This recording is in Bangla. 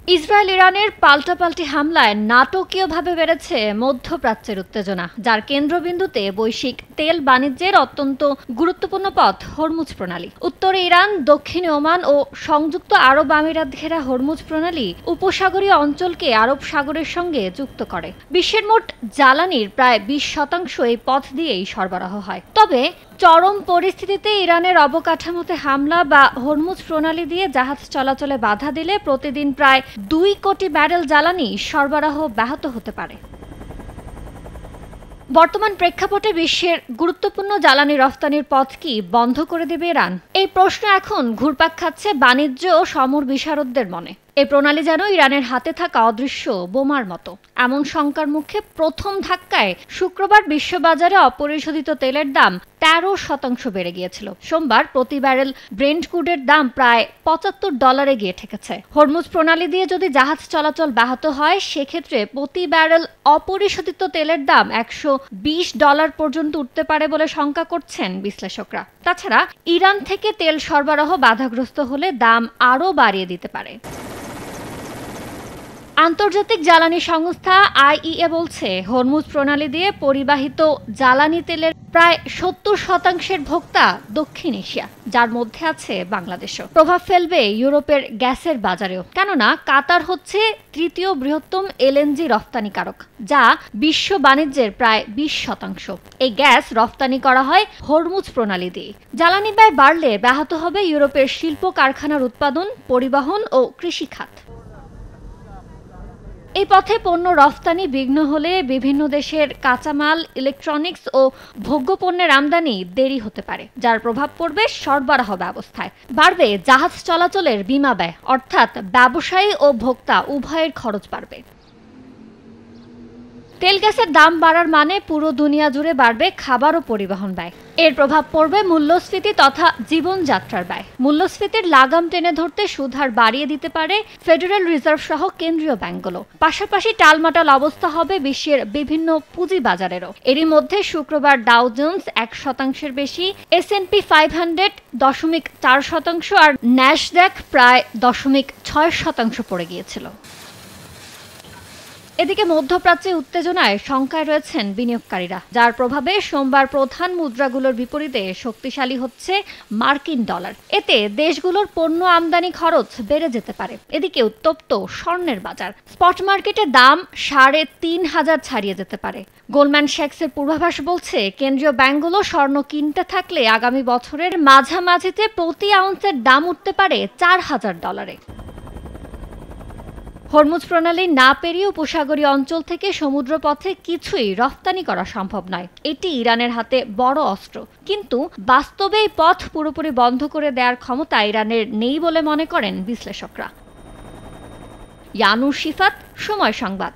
ইসরায়েল ইরানের পাল্টাপাল্টি হামলায় নাটকীয়ভাবে বেড়েছে মধ্যপ্রাচ্যের উত্তেজনা, যার কেন্দ্রবিন্দুতে বৈশ্বিক তেল বাণিজ্যের অত্যন্ত গুরুত্বপূর্ণ পথ হরমুজ প্রণালী। উত্তরে ইরান, দক্ষিণে ওমান ও সংযুক্ত আরব আমিরাত ঘেরা হরমুজ প্রণালী উপসাগরীয় অঞ্চলকে আরব সাগরের সঙ্গে যুক্ত করে। বিশ্বের মোট জ্বালানির প্রায় 20% এই পথ দিয়েই সরবরাহ হয়। তবে চরম পরিস্থিতিতে ইরানের অবকাঠামোতে হামলা বা হরমুজ প্রণালী দিয়ে জাহাজ চলাচলে বাধা দিলে প্রতিদিন প্রায় 2 কোটি ব্যারেল জ্বালানি সরবরাহ ব্যাহত হতে পারে। বর্তমান প্রেক্ষাপটে বিশ্বের গুরুত্বপূর্ণ জ্বালানি রফতানির পথ কি বন্ধ করে দেবে ইরান? এই প্রশ্ন এখন ঘুরপাক খাচ্ছে বাণিজ্য ও সমর বিশারদদের মনে। এই প্রণালী যেন ইরানের হাতে থাকা অদৃশ্য বোমার মতো। এমন শঙ্কার মুখে প্রথম ধাক্কায় শুক্রবার বিশ্ববাজারে অপরিশোধিত তেলের দাম 13% বেড়ে গিয়েছিল। সোমবার প্রতি ব্যারেল ব্রেন্ট ক্রুডের দাম প্রায় $75 গিয়ে ঠেকেছে। হরমুজ প্রণালী দিয়ে যদি জাহাজ চলাচল ব্যাহত হয়, সেক্ষেত্রে প্রতি ব্যারেল অপরিশোধিত তেলের দাম $120 পর্যন্ত উঠতে পারে বলে শঙ্কা করছেন বিশ্লেষকরা। তাছাড়া ইরান থেকে তেল সরবরাহ বাধাগ্রস্ত হলে দাম আরও বাড়িয়ে দিতে পারে। আন্তর্জাতিক জ্বালানি সংস্থা আইইএ বলছে, হরমুজ প্রণালী দিয়ে পরিবাহিত জ্বালানি তেলের প্রায় 70% ভোক্তা দক্ষিণ এশিয়া, যার মধ্যে আছে বাংলাদেশও। প্রভাব ফেলবে ইউরোপের গ্যাসের বাজারেও, কেননা কাতার হচ্ছে তৃতীয় বৃহত্তম এলএনজি রফতানিকারক, যা বিশ্ব বাণিজ্যের প্রায় 20%। এই গ্যাস রফতানি করা হয় হরমুজ প্রণালী দিয়ে। জ্বালানি ব্যয় বাড়লে ব্যাহত হবে ইউরোপের শিল্প কারখানার উৎপাদন, পরিবহন ও কৃষিখাত। এই পথে পণ্য রফতানি বিঘ্ন হলে বিভিন্ন দেশের কাঁচামাল, ইলেকট্রনিক্স ও ভোগ্যপণ্যের আমদানি দেরি হতে পারে, যার প্রভাব পড়বে সরবরাহ ব্যবস্থায়। বাড়বে জাহাজ চলাচলের বিমা ব্যয়, অর্থাৎ ব্যবসায়ী ও ভোক্তা উভয়ের খরচ বাড়বে। তেল গ্যাসের দাম বাড়ার মানে পুরো দুনিয়া জুড়ে বাড়বে খাবার ও পরিবহন ব্যয়। এর প্রভাব পড়বে মূল্যস্ফীতি তথা জীবনযাত্রার ব্যয়। মূল্যস্ফীতির লাগাম টেনে ধরতে সুদ হার বাড়িয়ে দিতে পারে ফেডারেল রিজার্ভ সহ কেন্দ্রীয় ব্যাংকগুলো। পাশাপাশি টালমাটাল অবস্থা হবে বিশ্বের বিভিন্ন পুঁজিবাজারেরও। এরই মধ্যে শুক্রবার ডাও জোন্স 1% বেশি, S&P 500 0.4% আর ন্যাসড্যাক প্রায় 0.6% পড়ে গিয়েছিল। এদিকে মধ্যপ্রাচ্যে উত্তেজনায় শঙ্কায় রয়েছেন বিনিয়োগকারীরা, যার প্রভাবে সোমবার প্রধান মুদ্রাগুলোর বিপরীতে শক্তিশালী হচ্ছে মার্কিন ডলার। এতে দেশগুলোর পণ্য আমদানি খরচ বেড়ে যেতে পারে। এদিকে উত্তপ্ত স্বর্ণের বাজার, স্পট মার্কেটে দাম 3,500 ছাড়িয়ে যেতে পারে। গোল্ডম্যান স্যাক্সের পূর্বাভাস বলছে, কেন্দ্রীয় ব্যাংকগুলো স্বর্ণ কিনতে থাকলে আগামী বছরের মাঝামাঝিতে প্রতি আউন্সের দাম উঠতে পারে $4,000। হরমুজ প্রণালী না পেরিয়ে উপসাগরীয় অঞ্চল থেকে সমুদ্রপথে কিছুই রফতানি করা সম্ভব নয়। এটি ইরানের হাতে বড় অস্ত্র, কিন্তু বাস্তবে এই পথ পুরোপুরি বন্ধ করে দেওয়ার ক্ষমতা ইরানের নেই বলে মনে করেন বিশ্লেষকরা। ইয়ানুর শিফাত, সময় সংবাদ।